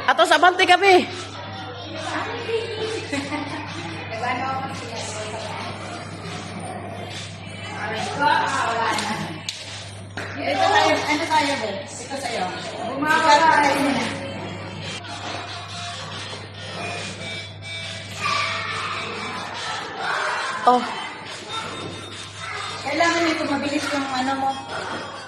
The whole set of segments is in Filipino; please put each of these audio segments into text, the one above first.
Atos abante kami. Ito tayo, Bel. Ito sa'yo. Bumawala tayo. Oh. Kailangan nito mabilis yung ano mo.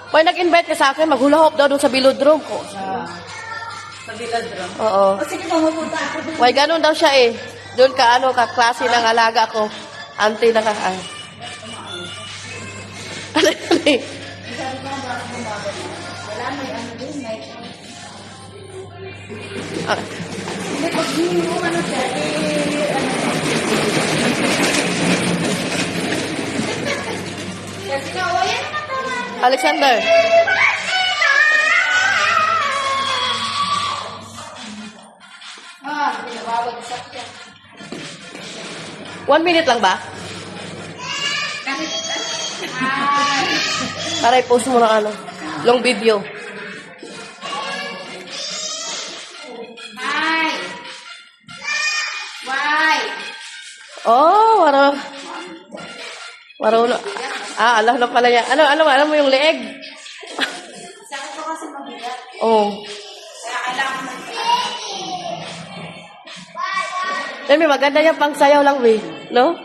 Pag nag-invite ka sa akin, maghula hop daw doon sa Bilodrome ko. Sa Bilodrome. Oo. O sige, mamupunta ako doon. Why, ganun daw siya eh. Doon ka, klase ng alaga ko. Auntie na ka. Ano yun eh? Wala, may ano doon, may... Ah, Hindi, pag hindi mo ano siya, Kasi kawayan naman naman. Alexander. Pinabawagsak siya. 1 minute lang ba? Kahit, Para i-post mo ng ano. Long video. Hi! Why? Oh, Warulo. Ah, alam na pala niya. Ano mo yung leeg? Sa akin ko kasi mabigat. Oh. Kaya kailangan mo. Dami, maganda yung pang sayaw lang, we. No?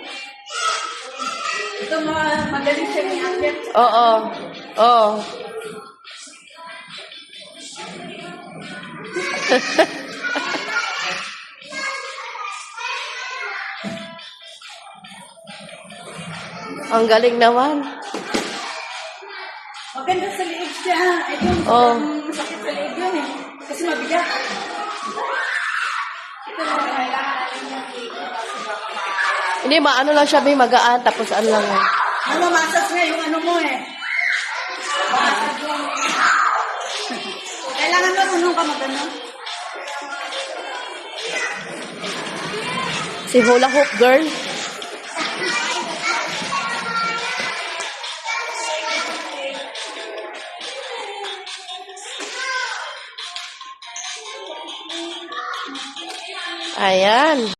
Ito magaling siya ni Akit. Oo. Oo. Ang galing naman. Maganda sa liig siya. Ito Oh. masakit sa liig yun eh. Kasi mabigat. Ito lang kailangan natin yung liig. Hindi, maano lang siya, may magaan, tapos ano lang. Ano, masas nga yung ano mo eh. Kailangan mo unong ka magano. Si Hula Hoop Girl. Ayan.